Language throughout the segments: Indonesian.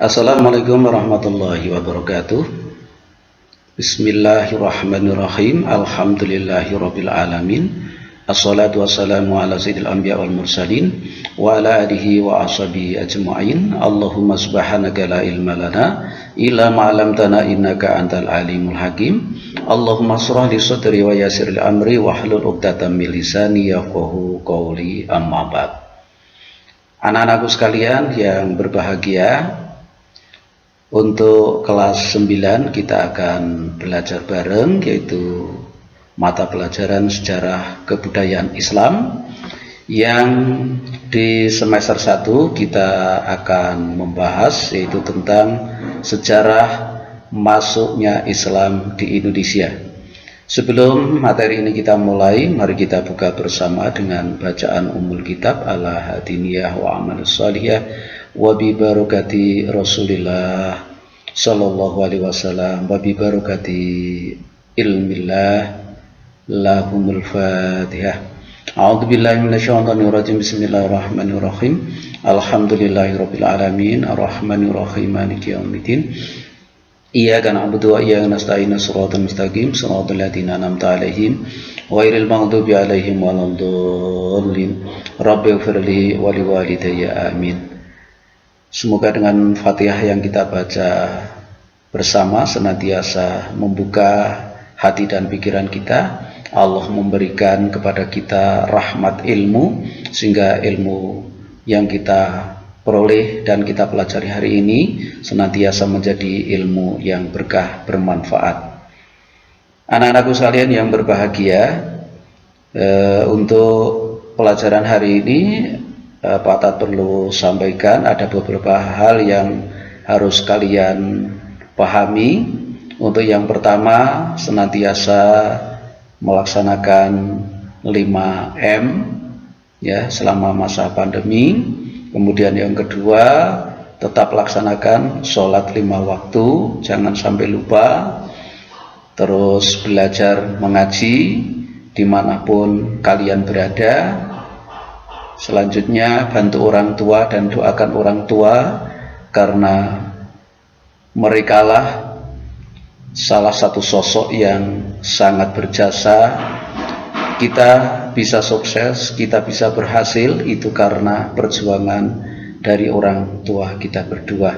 Assalamualaikum warahmatullahi wabarakatuh. Bismillahirrahmanirrahim. Alhamdulillahirabbil alamin. Assalatu wassalamu ala sayyidil anbiya wal mursalin wa ala alihi wa ashabihi ajma'in. Allahumma subhanaka la ilma lana illa ma 'allamtana innaka antal alimul hakim. Allahumma shrah li sadri wa yassir li amri wahlul 'uqdatam min lisani yafqahu qawli, amma ba'd. Anak-anakku sekalian yang berbahagia, untuk kelas 9 kita akan belajar bareng, yaitu mata pelajaran sejarah kebudayaan Islam. Yang di semester 1 kita akan membahas yaitu tentang sejarah masuknya Islam di Indonesia. Sebelum materi ini kita mulai, mari kita buka bersama dengan bacaan Ummul Kitab ala hadiniyah wa amalus salihah wa bi barakati Rasulillah sallallahu alaihi wasallam wa bi barakati ilmillah lahumul Fatihah. A'udzu billahi minasyaitonir rajim. Bismillahirrahmanirrahim. Alhamdulillahirabbil alamin arrahmanir rahim maliki yaumiddin. Iyyaka na'budu wa iyyaka nasta'in shiratal mustaqim shiratal ladzina an'amta 'alaihim ghairil maghdubi 'alaihim waladdallin. Rabbighfirli wa liwalidayya amin. Semoga dengan Fatihah yang kita baca bersama senantiasa membuka hati dan pikiran kita. Allah memberikan kepada kita rahmat ilmu, sehingga ilmu yang kita peroleh dan kita pelajari hari ini senantiasa menjadi ilmu yang berkah, bermanfaat. Anak-anakku sekalian yang berbahagia, untuk pelajaran hari ini Pak Tat perlu sampaikan ada beberapa hal yang harus kalian pahami. Untuk yang pertama, senantiasa melaksanakan 5M ya selama masa pandemi. Kemudian yang kedua, tetap laksanakan sholat 5 waktu, jangan sampai lupa. Terus belajar mengaji dimanapun kalian berada. Selanjutnya, bantu orang tua dan doakan orang tua, karena merekalah salah satu sosok yang sangat berjasa. Kita bisa sukses, kita bisa berhasil, itu karena perjuangan dari orang tua kita berdua.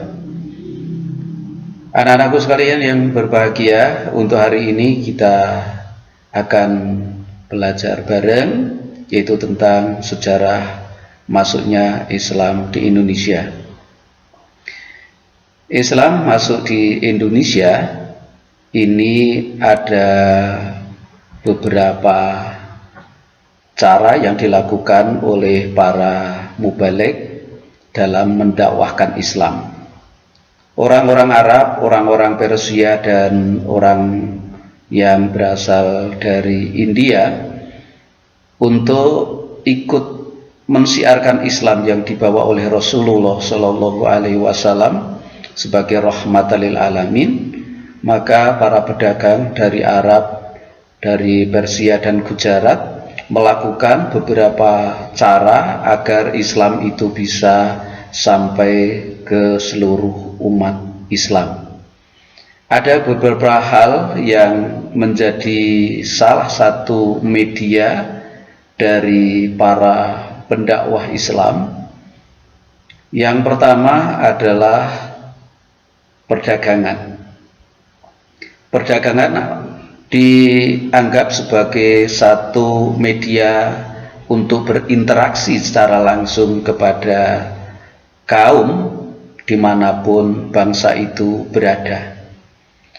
Anak-anakku sekalian yang berbahagia, untuk hari ini kita akan belajar bareng, yaitu tentang sejarah masuknya Islam di Indonesia. Islam masuk di Indonesia ini ada beberapa cara yang dilakukan oleh para mubaligh dalam mendakwahkan Islam. Orang-orang Arab, orang-orang Persia, dan orang yang berasal dari India untuk ikut mensiarkan Islam yang dibawa oleh Rasulullah Shallallahu Alaihi Wasallam sebagai rahmatan lil alamin. Maka para pedagang dari Arab, dari Persia dan Gujarat melakukan beberapa cara agar Islam itu bisa sampai ke seluruh umat Islam. Ada beberapa hal yang menjadi salah satu media dari para pendakwah Islam. Yang pertama adalah perdagangan. Perdagangan dianggap sebagai satu media untuk berinteraksi secara langsung kepada kaum dimanapun bangsa itu berada.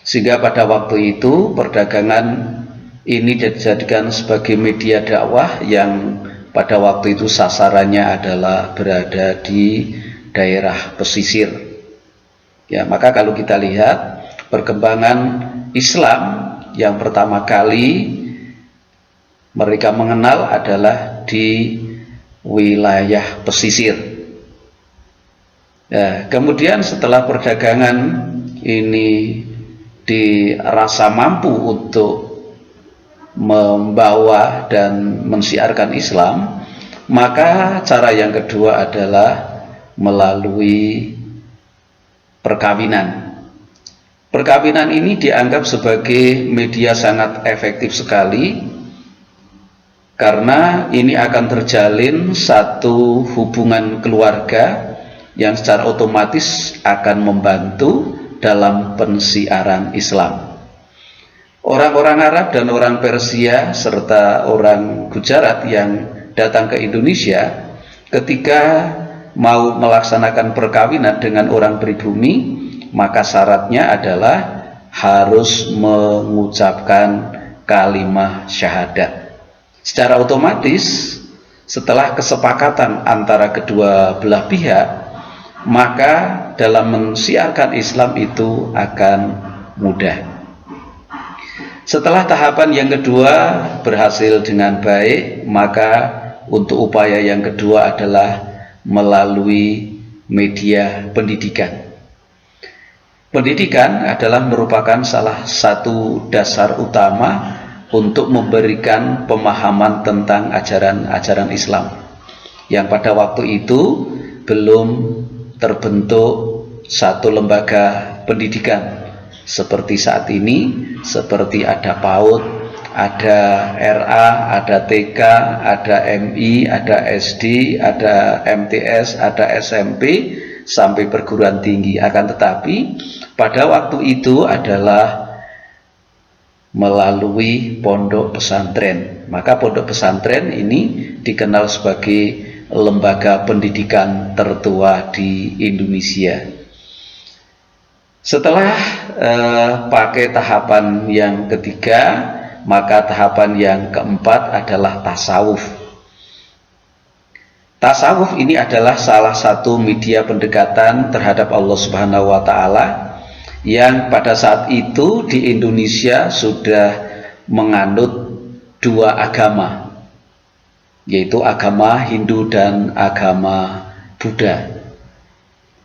Sehingga pada waktu itu perdagangan ini dijadikan sebagai media dakwah yang pada waktu itu sasarannya adalah berada di daerah pesisir. Ya, maka kalau kita lihat perkembangan Islam yang pertama kali mereka mengenal adalah di wilayah pesisir. Ya, kemudian setelah perdagangan ini dirasa mampu untuk membawa dan mensiarkan Islam, maka cara yang kedua adalah melalui perkawinan. Perkawinan ini dianggap sebagai media sangat efektif sekali karena ini akan terjalin satu hubungan keluarga yang secara otomatis akan membantu dalam pensiaran Islam. Orang-orang Arab dan orang Persia serta orang Gujarat yang datang ke Indonesia ketika mau melaksanakan perkawinan dengan orang pribumi, maka syaratnya adalah harus mengucapkan kalimat syahadat. Secara otomatis setelah kesepakatan antara kedua belah pihak, maka dalam mensiarkan Islam itu akan mudah. Setelah tahapan yang kedua berhasil dengan baik, maka untuk upaya yang kedua adalah melalui media pendidikan. Pendidikan adalah merupakan salah satu dasar utama untuk memberikan pemahaman tentang ajaran-ajaran Islam yang pada waktu itu belum terbentuk satu lembaga pendidikan seperti saat ini, seperti ada PAUD, ada RA, ada TK, ada MI, ada SD, ada MTS, ada SMP, sampai perguruan tinggi. Akan tetapi pada waktu itu adalah melalui pondok pesantren. Maka pondok pesantren ini dikenal sebagai lembaga pendidikan tertua di Indonesia. Setelah pakai tahapan yang ketiga, maka tahapan yang keempat adalah tasawuf. Tasawuf ini adalah salah satu media pendekatan terhadap Allah Subhanahu wa Ta'ala yang pada saat itu di Indonesia sudah menganut dua agama, yaitu agama Hindu dan agama Buddha.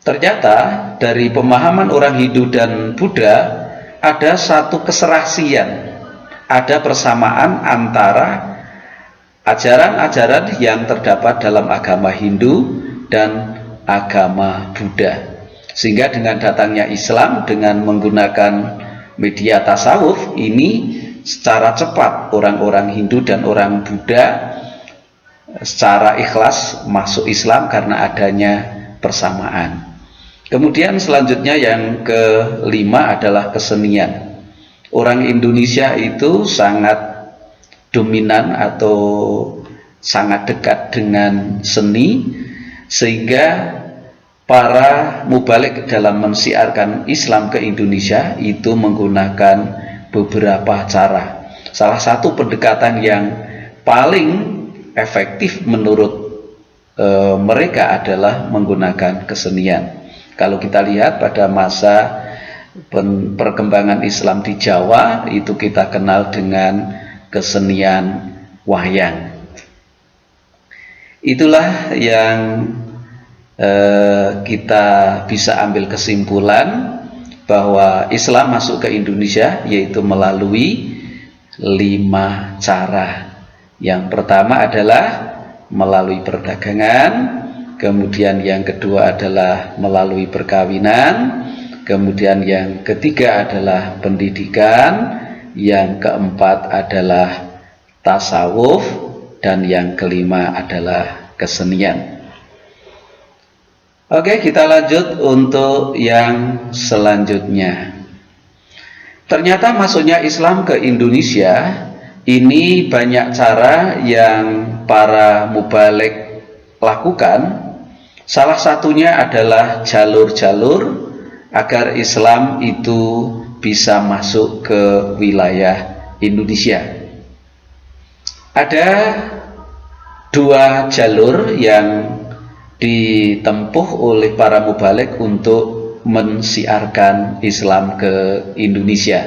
Ternyata dari pemahaman orang Hindu dan Buddha ada satu keserasian, ada persamaan antara ajaran-ajaran yang terdapat dalam agama Hindu dan agama Buddha. Sehingga dengan datangnya Islam dengan menggunakan media tasawuf ini, secara cepat orang-orang Hindu dan orang Buddha secara ikhlas masuk Islam karena adanya persamaan. Kemudian selanjutnya yang kelima adalah kesenian. Orang Indonesia itu sangat dominan atau sangat dekat dengan seni, sehingga para mubalik dalam mensiarkan Islam ke Indonesia itu menggunakan beberapa cara. Salah satu pendekatan yang paling efektif menurut mereka adalah menggunakan kesenian. Kalau kita lihat pada masa perkembangan Islam di Jawa, itu kita kenal dengan kesenian wayang. Itulah yang kita bisa ambil kesimpulan bahwa Islam masuk ke Indonesia yaitu melalui 5 cara. Yang pertama adalah melalui perdagangan, kemudian yang kedua adalah melalui perkawinan, kemudian yang ketiga adalah pendidikan, yang keempat adalah tasawuf, dan yang kelima adalah kesenian. Oke, kita lanjut untuk yang selanjutnya. Ternyata masuknya Islam ke Indonesia ini banyak cara yang para mubalik lakukan. Salah satunya adalah jalur-jalur agar Islam itu bisa masuk ke wilayah Indonesia. Ada 2 jalur yang ditempuh oleh para mubalik untuk mensiarkan Islam ke Indonesia.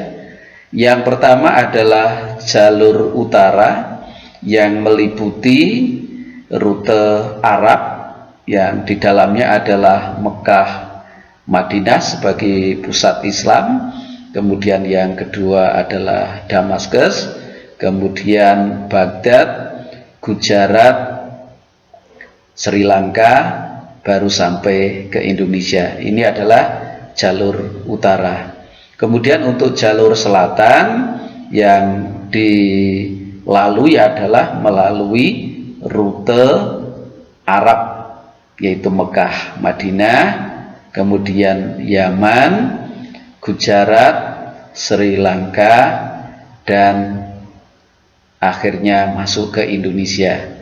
Yang pertama adalah jalur utara yang meliputi rute Arab yang di dalamnya adalah Mekah, Madinah sebagai pusat Islam, kemudian yang kedua adalah Damaskus, kemudian Baghdad, Gujarat, Sri Lanka, baru sampai ke Indonesia. Ini adalah jalur utara. Kemudian untuk jalur selatan yang dilalui adalah melalui rute Arab, yaitu Mekah, Madinah, kemudian Yaman, Gujarat, Sri Lanka, dan akhirnya masuk ke Indonesia.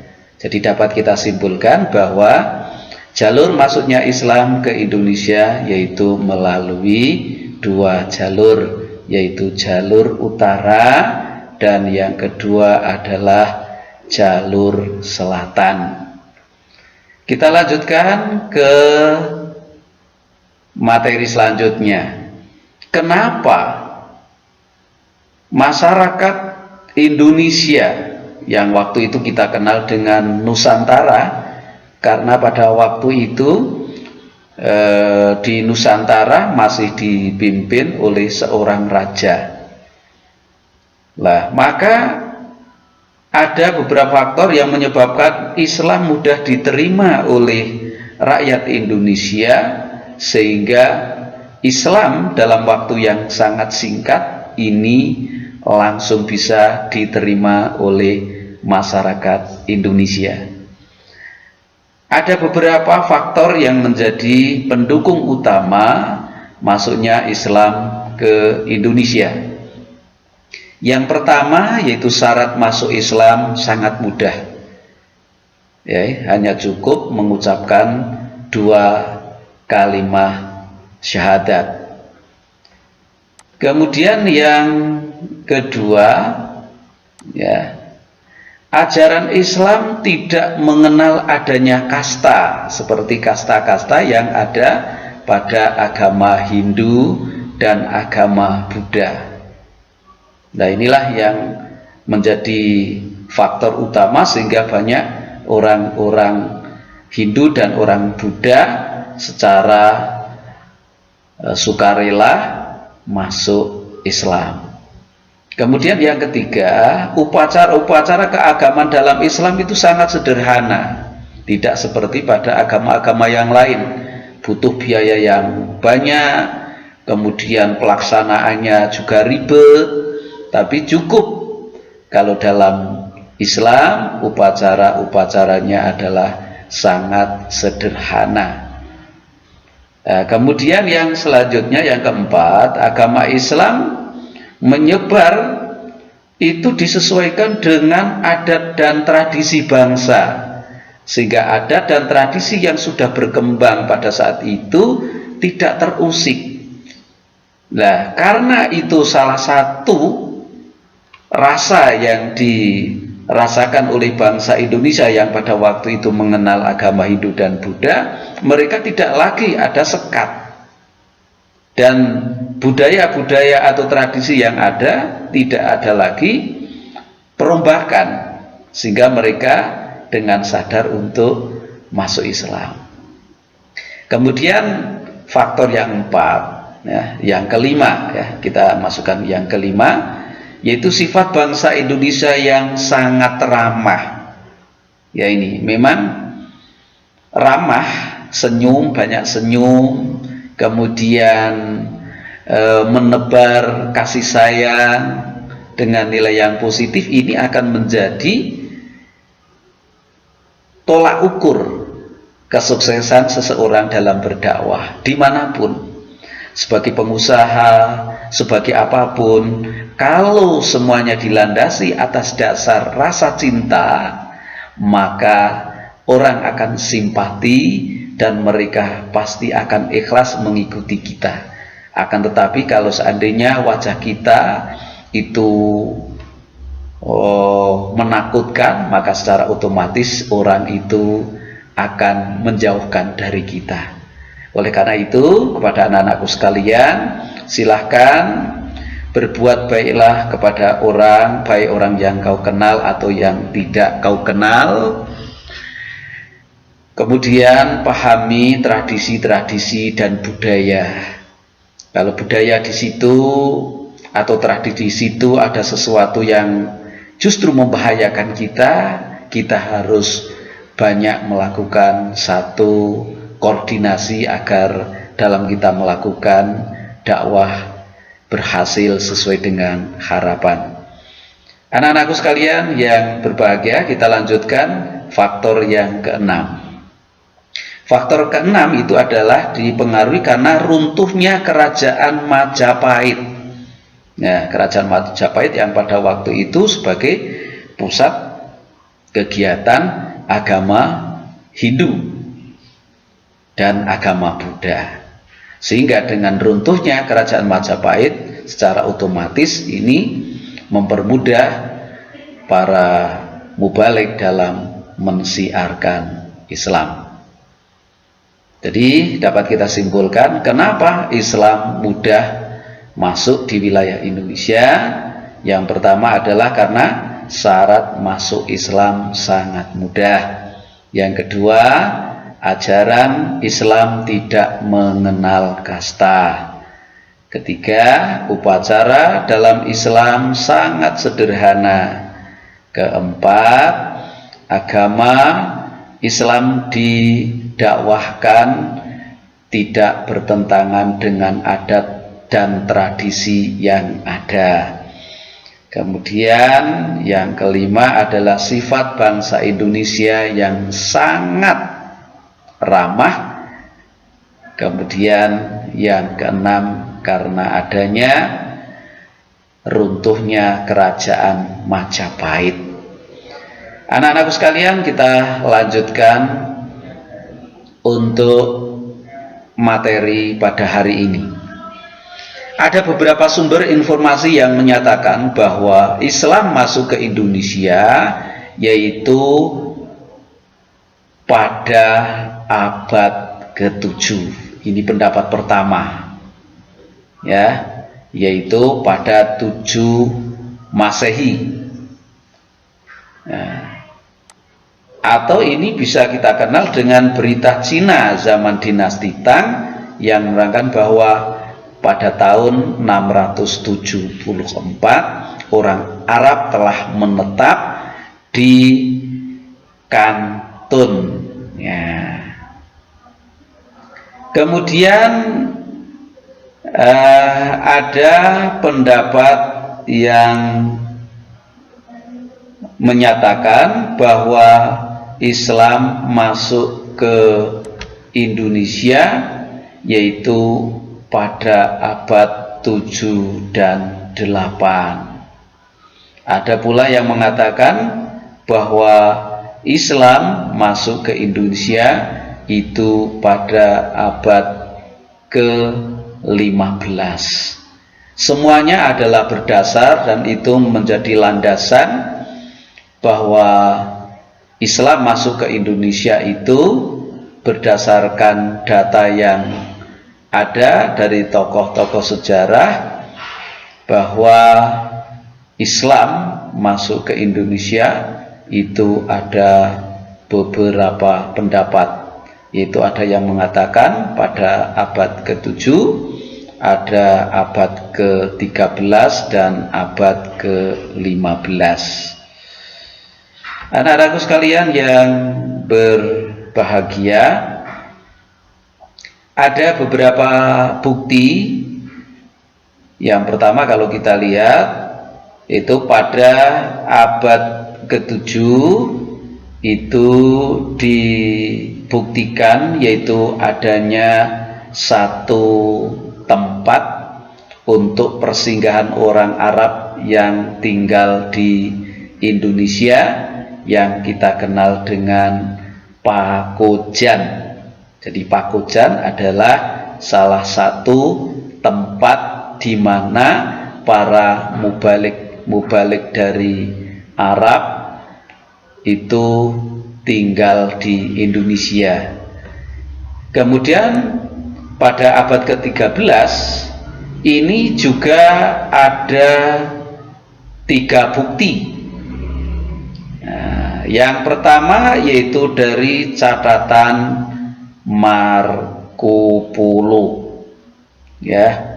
Jadi dapat kita simpulkan bahwa jalur masuknya Islam ke Indonesia yaitu melalui dua jalur, yaitu jalur utara dan yang kedua adalah jalur selatan. Kita lanjutkan ke materi selanjutnya. Kenapa masyarakat Indonesia yang waktu itu kita kenal dengan Nusantara, karena pada waktu itu di Nusantara masih dipimpin oleh seorang raja. Lah, maka ada beberapa faktor yang menyebabkan Islam mudah diterima oleh rakyat Indonesia, sehingga Islam dalam waktu yang sangat singkat ini langsung bisa diterima oleh masyarakat Indonesia. Ada beberapa faktor yang menjadi pendukung utama masuknya Islam ke Indonesia. Yang pertama yaitu syarat masuk Islam sangat mudah. Ya, hanya cukup mengucapkan 2 kalimat syahadat. Kemudian yang kedua, ya, ajaran Islam tidak mengenal adanya kasta seperti kasta-kasta yang ada pada agama Hindu dan agama Buddha. Nah, inilah yang menjadi faktor utama sehingga banyak orang-orang Hindu dan orang Buddha secara sukarela masuk Islam. Kemudian yang ketiga, upacara-upacara keagamaan dalam Islam itu sangat sederhana, tidak seperti pada agama-agama yang lain, butuh biaya yang banyak, kemudian pelaksanaannya juga ribet. Tapi cukup kalau dalam Islam upacara-upacaranya adalah sangat sederhana. Nah, kemudian yang selanjutnya, yang keempat, agama Islam menyebar itu disesuaikan dengan adat dan tradisi bangsa, sehingga adat dan tradisi yang sudah berkembang pada saat itu tidak terusik. Nah, karena itu salah satu rasa yang dirasakan oleh bangsa Indonesia yang pada waktu itu mengenal agama Hindu dan Buddha, mereka tidak lagi ada sekat, dan budaya-budaya atau tradisi yang ada tidak ada lagi perombakan, sehingga mereka dengan sadar untuk masuk Islam. Kemudian faktor yang keempat, ya, yang kelima, ya, kita masukkan yang kelima, yaitu sifat bangsa Indonesia yang sangat ramah. Ya, ini memang ramah, senyum, banyak senyum, kemudian menebar kasih sayang dengan nilai yang positif. Ini akan menjadi tolak ukur kesuksesan seseorang dalam berdakwah dimanapun, sebagai pengusaha, sebagai apapun. Kalau semuanya dilandasi atas dasar rasa cinta, maka orang akan simpati dan mereka pasti akan ikhlas mengikuti kita. Akan tetapi kalau seandainya wajah kita itu menakutkan, maka secara otomatis orang itu akan menjauhkan dari kita. Oleh karena itu, kepada anak-anakku sekalian, silahkan berbuat baiklah kepada orang, baik orang yang kau kenal atau yang tidak kau kenal. Kemudian pahami tradisi-tradisi dan budaya. Kalau budaya di situ atau tradisi di situ ada sesuatu yang justru membahayakan kita, kita harus banyak melakukan satu koordinasi agar dalam kita melakukan dakwah berhasil sesuai dengan harapan. Anak-anakku sekalian yang berbahagia, kita lanjutkan faktor yang keenam. Faktor keenam itu adalah dipengaruhi karena runtuhnya kerajaan Majapahit. Nah, kerajaan Majapahit yang pada waktu itu sebagai pusat kegiatan agama Hindu dan agama Buddha. Sehingga dengan runtuhnya kerajaan Majapahit secara otomatis ini mempermudah para mubalik dalam mensiarkan Islam. Jadi dapat kita simpulkan kenapa Islam mudah masuk di wilayah Indonesia. Yang pertama adalah karena syarat masuk Islam sangat mudah. Yang kedua, ajaran Islam tidak mengenal kasta. Ketiga, upacara dalam Islam sangat sederhana. Keempat, agama Islam didakwahkan tidak bertentangan dengan adat dan tradisi yang ada. Kemudian yang kelima adalah sifat bangsa Indonesia yang sangat ramah. Kemudian yang keenam, karena adanya runtuhnya kerajaan Majapahit. Anak-anakku sekalian, kita lanjutkan untuk materi pada hari ini. Ada beberapa sumber informasi yang menyatakan bahwa Islam masuk ke Indonesia yaitu pada abad ke-7. Ini pendapat pertama, ya, yaitu pada 7 Masehi. Nah, atau ini bisa kita kenal dengan berita Cina zaman dinasti Tang yang menerangkan bahwa pada tahun 674 orang Arab telah menetap di Kantun. Ya. Kemudian ada pendapat yang menyatakan bahwa Islam masuk ke Indonesia yaitu pada abad 7 dan 8. Ada pula yang mengatakan bahwa Islam masuk ke Indonesia itu pada abad ke-15. Semuanya adalah berdasar dan itu menjadi landasan bahwa Islam masuk ke Indonesia itu berdasarkan data yang ada dari tokoh-tokoh sejarah bahwa Islam masuk ke Indonesia itu ada beberapa pendapat, yaitu ada yang mengatakan pada abad ke-7, ada abad ke-13 dan abad ke-15. Anak-anakku sekalian yang berbahagia, ada beberapa bukti. Yang pertama kalau kita lihat itu pada abad ke-7 itu dibuktikan yaitu adanya satu tempat untuk persinggahan orang Arab yang tinggal di Indonesia yang kita kenal dengan Pakojan. Jadi Pakojan adalah salah satu tempat di mana para mubalik dari Arab itu tinggal di Indonesia. Kemudian pada abad ke-13 ini juga ada 3 bukti. Nah, yang pertama yaitu dari catatan Marco Polo, ya,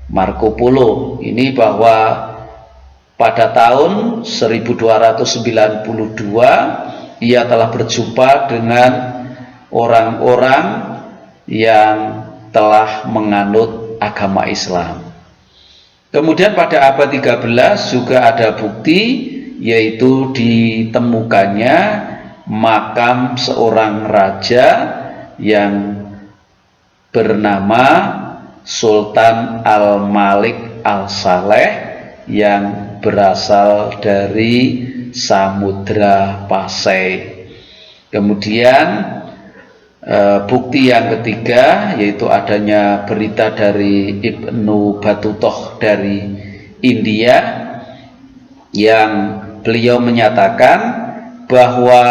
Marco Polo ini bahwa pada tahun 1292 ia telah berjumpa dengan orang-orang yang telah menganut agama Islam. Kemudian pada abad 13 juga ada bukti, yaitu ditemukannya makam seorang raja yang bernama Sultan Al-Malik Al-Saleh yang berasal dari Samudra Pasai. Kemudian bukti yang ketiga yaitu adanya berita dari Ibnu Battutoh dari India, yang beliau menyatakan bahwa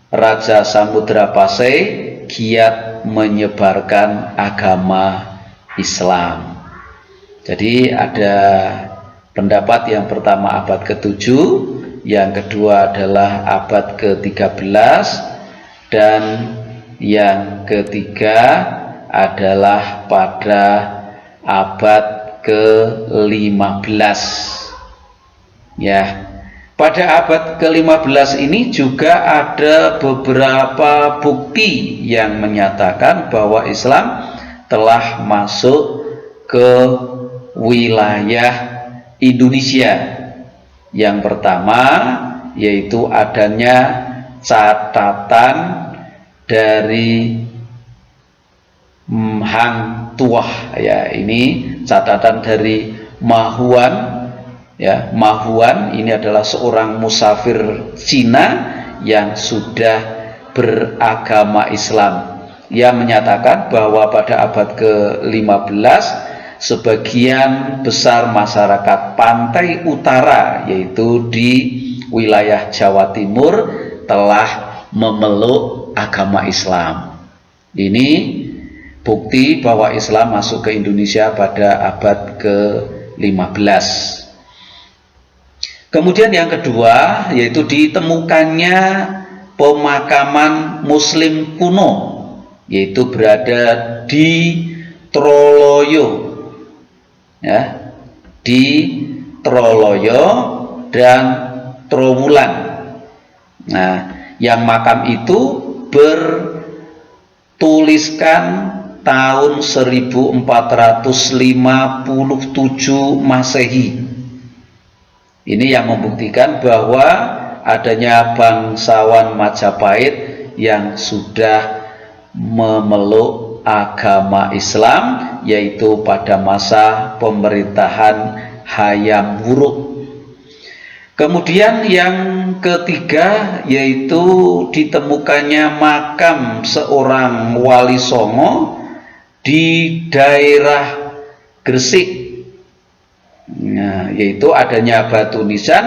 Raja Samudra Pasai giat menyebarkan agama Islam. Jadi ada pendapat yang pertama abad ke-7, yang kedua adalah abad ke-13, dan yang ketiga adalah pada abad ke-15. Ya, pada abad ke-15 ini juga ada beberapa bukti yang menyatakan bahwa Islam telah masuk ke wilayah Indonesia. Yang pertama yaitu adanya catatan dari Hang Tuah, ya, ini catatan dari Mahuan, ya. Mahuan ini adalah seorang musafir Cina yang sudah beragama Islam. Ia menyatakan bahwa pada abad ke-15 sebagian besar masyarakat pantai utara, yaitu di wilayah Jawa Timur, telah memeluk agama Islam. Ini bukti bahwa Islam masuk ke Indonesia pada abad ke-15. Kemudian yang kedua yaitu ditemukannya pemakaman Muslim kuno, yaitu berada di Troloyo, ya, di Troloyo dan Trowulan. Nah, yang makam itu bertuliskan tahun 1457 Masehi. Ini yang membuktikan bahwa adanya bangsawan Majapahit yang sudah memeluk agama Islam, yaitu pada masa pemerintahan Hayam Wuruk. Kemudian yang ketiga yaitu ditemukannya makam seorang wali songo di daerah Gresik. Nah, yaitu adanya batu nisan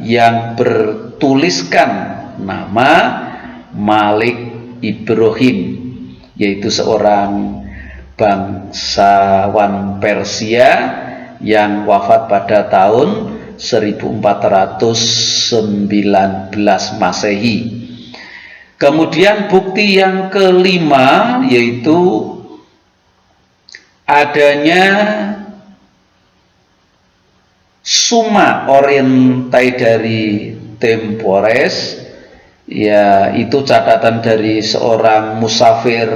yang bertuliskan nama Malik Ibrahim, yaitu seorang bangsawan Persia yang wafat pada tahun 1419 Masehi. Kemudian bukti yang kelima yaitu adanya Summa Orientari Tempores, ya, itu catatan dari seorang musafir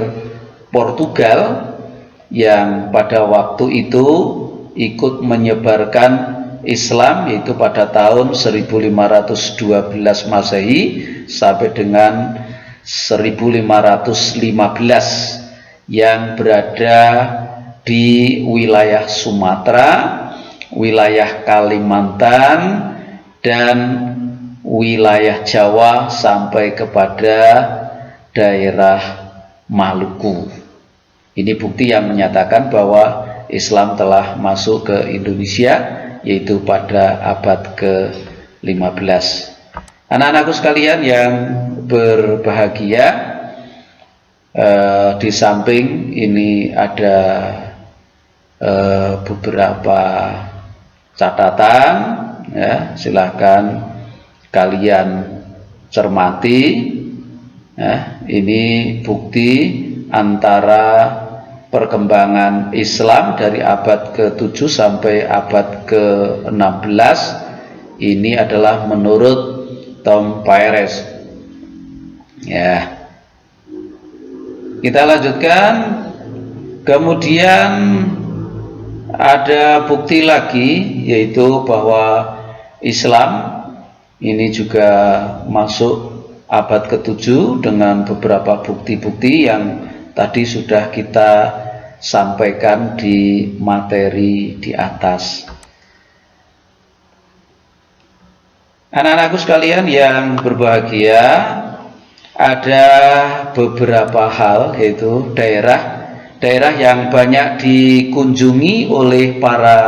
Portugal yang pada waktu itu ikut menyebarkan Islam, yaitu pada tahun 1512 Masehi sampai dengan 1515, yang berada di wilayah Sumatera, wilayah Kalimantan, dan wilayah Jawa sampai kepada daerah Maluku. Ini bukti yang menyatakan bahwa Islam telah masuk ke Indonesia, yaitu pada abad ke-15. Anak-anakku sekalian yang berbahagia, di samping ini ada beberapa catatan, ya, silahkan kalian cermati. Ya, ini bukti antara perkembangan Islam dari abad ke-7 sampai abad ke-16. Ini adalah menurut Tom Paires. Ya, kita lanjutkan Kemudian ada bukti lagi, yaitu bahwa Islam ini juga masuk abad ke-7 dengan beberapa bukti-bukti yang tadi sudah kita sampaikan di materi di atas. Anak-anakku sekalian yang berbahagia, ada beberapa hal, yaitu daerah yang banyak dikunjungi oleh para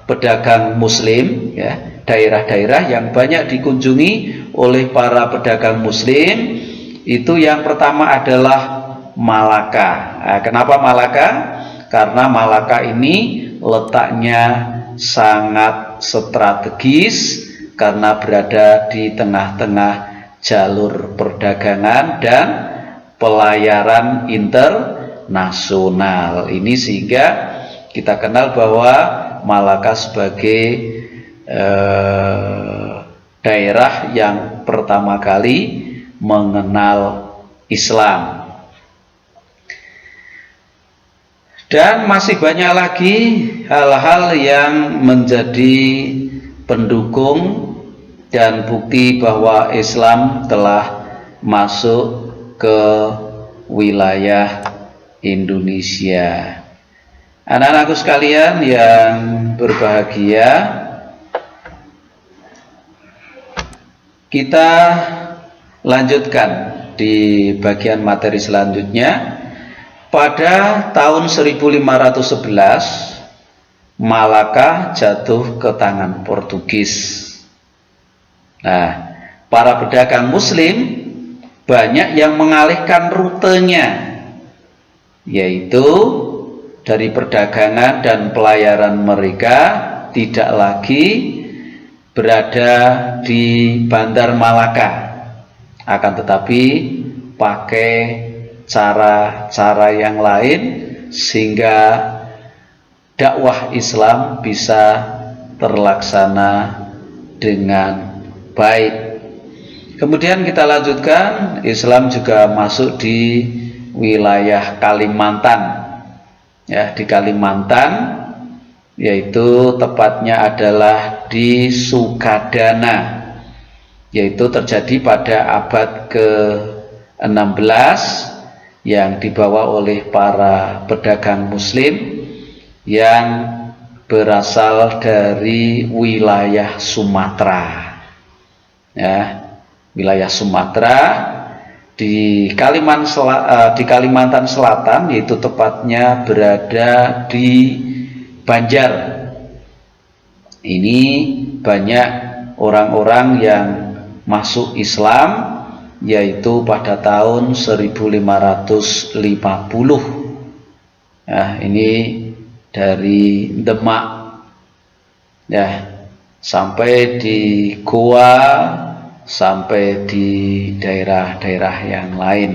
pedagang muslim, ya, daerah-daerah yang banyak dikunjungi oleh para pedagang muslim. Itu yang pertama adalah Malaka. Nah, kenapa Malaka? Karena Malaka ini letaknya sangat strategis karena berada di tengah-tengah jalur perdagangan dan pelayaran internasional. Ini sehingga kita kenal bahwa Malaka sebagai daerah yang pertama kali mengenal Islam. Dan masih banyak lagi hal-hal yang menjadi pendukung dan bukti bahwa Islam telah masuk ke wilayah Indonesia. Anak-anakku sekalian yang berbahagia, kita lanjutkan di bagian materi selanjutnya. Pada tahun 1511 Malaka jatuh ke tangan Portugis. Nah, para pedagang muslim banyak yang mengalihkan rutenya, yaitu dari perdagangan dan pelayaran mereka tidak lagi berada di Bandar Malaka, akan tetapi pakai cara-cara yang lain sehingga dakwah Islam bisa terlaksana dengan baik. Kemudian kita lanjutkan, Islam juga masuk di wilayah Kalimantan, ya, di Kalimantan, yaitu tepatnya adalah di Sukadana, yaitu terjadi pada abad ke-16 yang dibawa oleh para pedagang muslim yang berasal dari wilayah Sumatera, ya, wilayah Sumatera di Kalimantan Selatan, yaitu tepatnya berada di Banjar. Ini banyak orang-orang yang masuk Islam, yaitu pada tahun 1550. Nah, ini dari Demak, ya, sampai di Goa, sampai di daerah-daerah yang lain.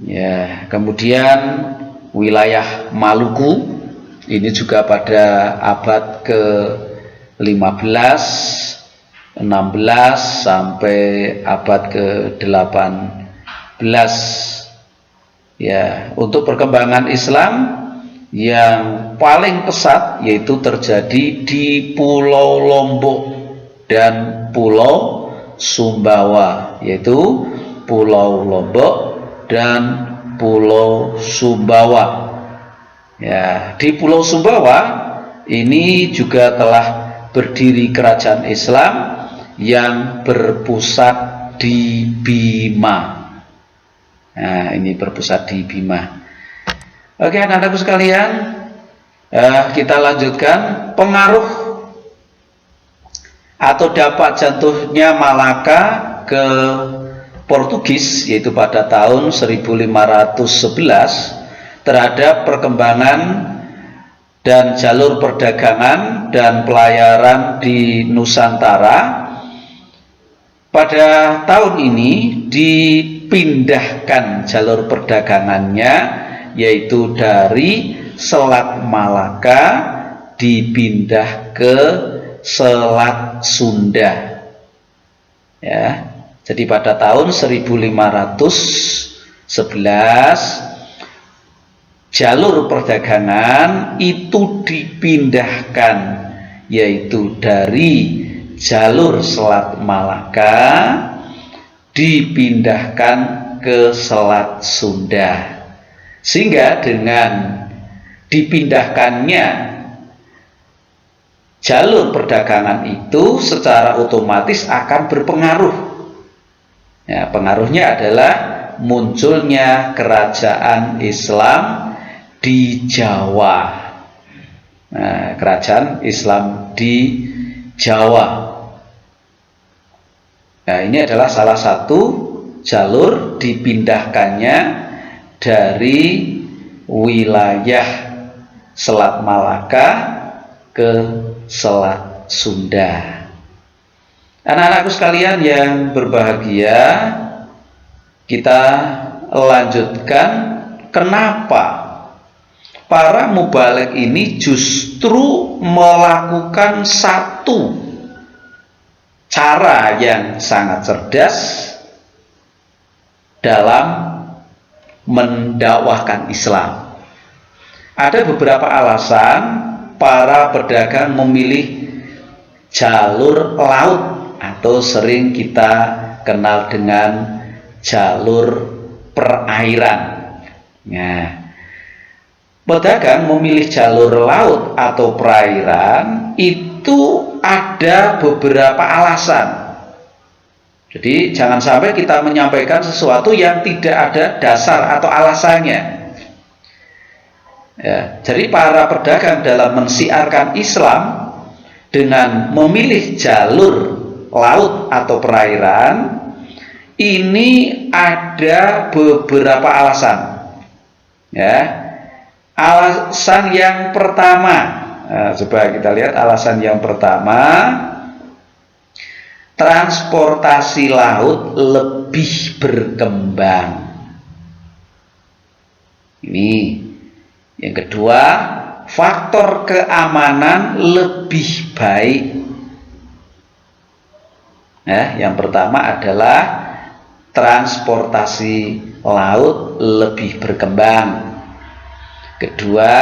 Ya, kemudian wilayah Maluku ini juga pada abad ke-15, 16 sampai abad ke-18. Ya, untuk perkembangan Islam yang paling pesat yaitu terjadi di Pulau Lombok dan Pulau Sumbawa, yaitu Pulau Lombok dan Pulau Sumbawa. Ya, di Pulau Sumbawa ini juga telah berdiri kerajaan Islam yang berpusat di Bima. Nah, ini berpusat di Bima. Oke, anak-anakku sekalian, kita lanjutkan pengaruh atau dampak jatuhnya Malaka ke Portugis, yaitu pada tahun 1511 terhadap perkembangan dan jalur perdagangan dan pelayaran di Nusantara. Pada tahun ini dipindahkan jalur perdagangannya, yaitu dari Selat Malaka dipindah ke Selat Sunda. Ya, jadi pada tahun 1511 jalur perdagangan itu dipindahkan, yaitu dari jalur Selat Malaka dipindahkan ke Selat Sunda, sehingga dengan dipindahkannya jalur perdagangan itu secara otomatis akan berpengaruh. Ya, pengaruhnya adalah munculnya kerajaan Islam di Jawa. Nah, kerajaan Islam di Jawa. Nah, ini adalah salah satu jalur dipindahkannya dari wilayah Selat Malaka ke Selat Sunda. Anak-anakku sekalian yang berbahagia, kita lanjutkan kenapa para mubalik ini justru melakukan satu cara yang sangat cerdas dalam mendakwahkan Islam. Ada beberapa alasan para pedagang memilih jalur laut atau sering kita kenal dengan jalur perairan. Nah, pedagang memilih jalur laut atau perairan itu ada beberapa alasan. Jadi jangan sampai kita menyampaikan sesuatu yang tidak ada dasar atau alasannya. Ya, jadi para pedagang dalam mensiarkan Islam dengan memilih jalur laut atau perairan ini ada beberapa alasan. Ya, alasan yang pertama. Nah, coba kita lihat alasan yang pertama, transportasi laut lebih berkembang. Ini yang kedua, faktor keamanan lebih baik. Nah, yang pertama adalah transportasi laut lebih berkembang. Kedua,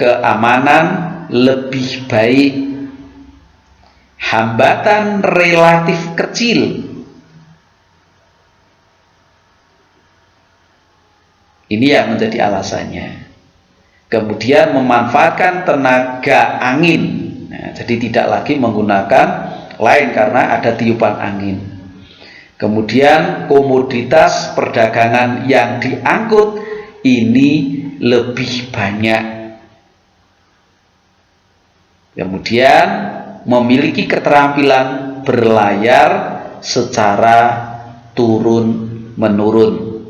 keamanan lebih baik. Hambatan relatif kecil. Ini yang menjadi alasannya. Kemudian memanfaatkan tenaga angin. Nah, jadi tidak lagi menggunakan lain karena ada tiupan angin. Kemudian komoditas perdagangan yang diangkut ini lebih banyak. Kemudian memiliki keterampilan berlayar secara turun-menurun.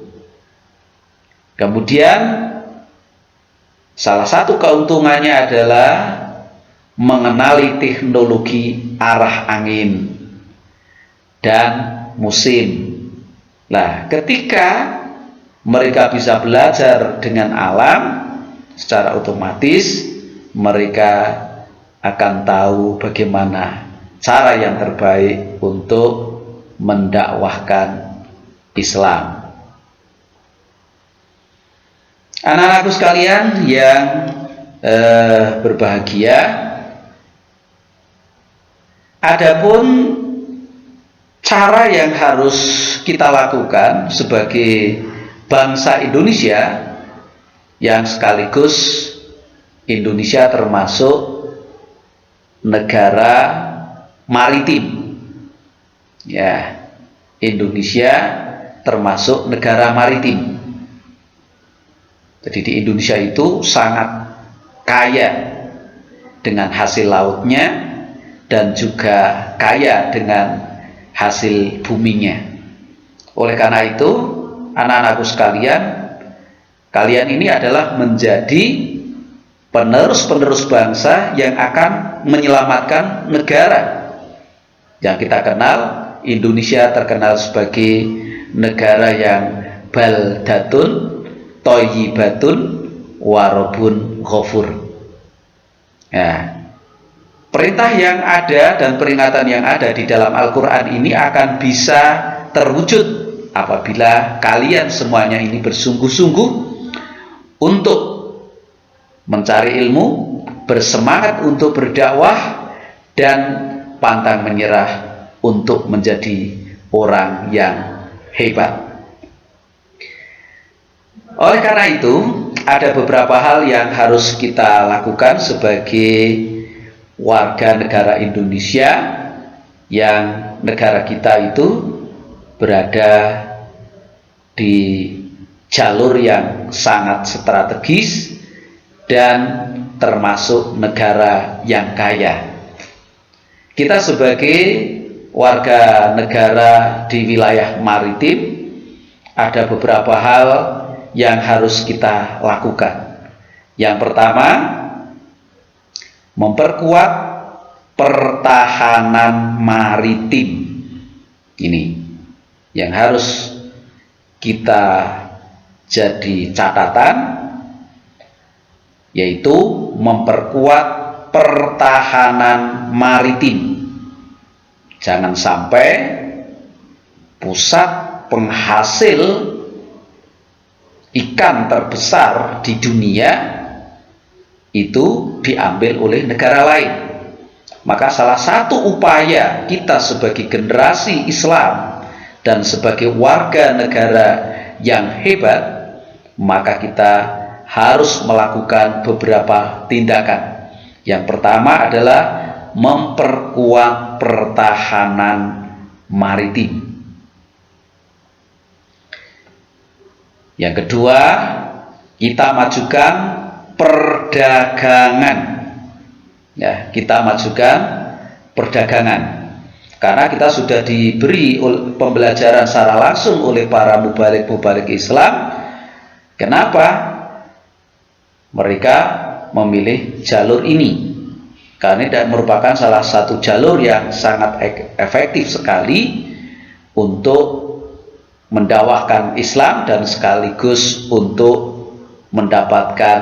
Kemudian salah satu keuntungannya adalah mengenali teknologi arah angin dan musim. Nah, ketika mereka bisa belajar dengan alam, secara otomatis mereka akan tahu bagaimana cara yang terbaik untuk mendakwahkan Islam. Anak-anakku sekalian yang berbahagia, adapun cara yang harus kita lakukan sebagai bangsa Indonesia, yang sekaligus Indonesia termasuk negara maritim. Ya, Indonesia termasuk negara maritim. Jadi di Indonesia itu sangat kaya dengan hasil lautnya dan juga kaya dengan hasil buminya. Oleh karena itu, anak-anakku sekalian, kalian ini adalah menjadi penerus-penerus bangsa yang akan menyelamatkan negara. Yang kita kenal, Indonesia terkenal sebagai negara yang baldatun thayyibatun warabun ghafur. Nah, perintah yang ada dan peringatan yang ada di dalam Al-Quran ini akan bisa terwujud apabila kalian semuanya ini bersungguh-sungguh untuk mencari ilmu, bersemangat untuk berdakwah, dan pantang menyerah untuk menjadi orang yang hebat. Oleh karena itu, ada beberapa hal yang harus kita lakukan sebagai warga negara Indonesia, yang negara kita itu berada di jalur yang sangat strategis dan termasuk negara yang kaya. Kita sebagai warga negara di wilayah maritim, ada beberapa hal yang harus kita lakukan. Yang pertama, memperkuat pertahanan maritim. Ini yang harus kita jadi catatan, yaitu memperkuat pertahanan maritim. Jangan sampai pusat penghasil ikan terbesar di dunia itu diambil oleh negara lain. Maka salah satu upaya kita sebagai generasi Islam dan sebagai warga negara yang hebat, maka kita harus melakukan beberapa tindakan. Yang pertama adalah memperkuat pertahanan maritim. Yang kedua, kita majukan perdagangan. Ya, kita majukan perdagangan. Karena kita sudah diberi pembelajaran secara langsung oleh para mubalik-mubalik Islam. Kenapa mereka memilih jalur ini? Karena ini merupakan salah satu jalur yang sangat efektif sekali untuk mendakwahkan Islam dan sekaligus untuk mendapatkan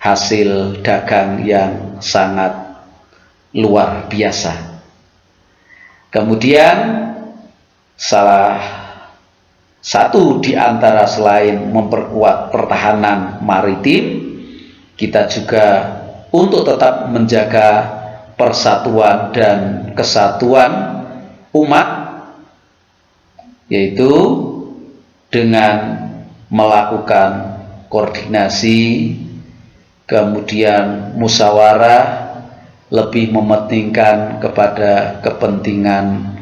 hasil dagang yang sangat luar biasa. Kemudian salah satu di antara selain memperkuat pertahanan maritim, kita juga untuk tetap menjaga persatuan dan kesatuan umat, yaitu dengan melakukan koordinasi, kemudian musyawarah, lebih mementingkan kepada kepentingan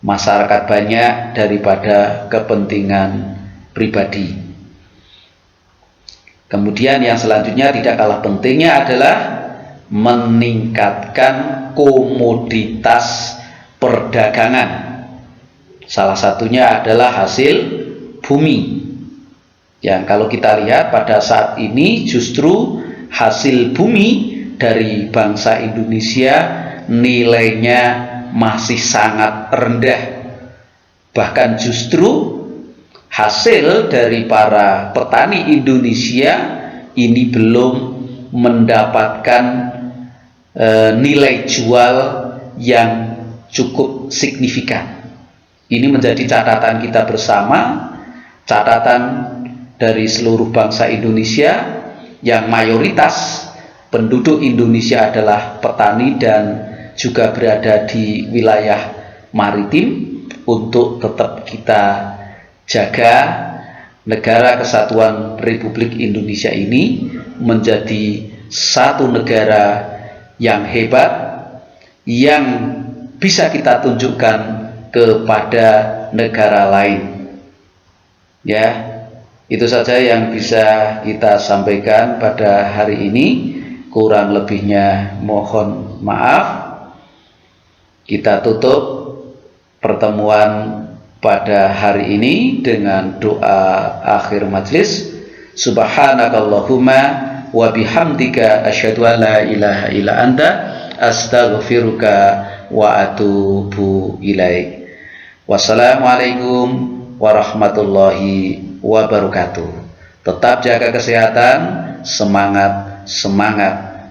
masyarakat banyak daripada kepentingan pribadi. Kemudian yang selanjutnya tidak kalah pentingnya adalah meningkatkan komoditas perdagangan. Salah satunya adalah hasil bumi. Yang kalau kita lihat pada saat ini justru hasil bumi dari bangsa Indonesia nilainya masih sangat rendah. Bahkan justru hasil dari para petani Indonesia ini belum mendapatkan nilai jual yang cukup signifikan. Ini menjadi catatan kita bersama, catatan dari seluruh bangsa Indonesia yang mayoritas penduduk Indonesia adalah petani dan juga berada di wilayah maritim, untuk tetap kita jaga negara kesatuan Republik Indonesia ini menjadi satu negara yang hebat, yang bisa kita tunjukkan kepada negara lain. Ya, itu saja yang bisa kita sampaikan pada hari ini. Kurang lebihnya mohon maaf. Kita tutup pertemuan pada hari ini dengan doa akhir majlis. Subhanakallahumma wa bihamdika asyhadu an la ilaha illa anta astaghfiruka wa atubu ilaik. Wassalamualaikum warahmatullahi wabarakatuh. Tetap jaga kesehatan, semangat,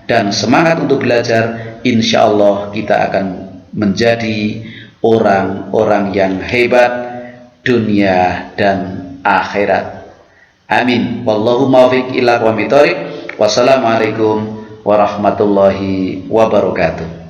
dan semangat untuk belajar. Insya Allah kita akan menjadi orang-orang yang hebat dunia dan akhirat. Amin. Wallahu muwaffiq ila aqwamit thoriq. Wassalamualaikum warahmatullahi wabarakatuh.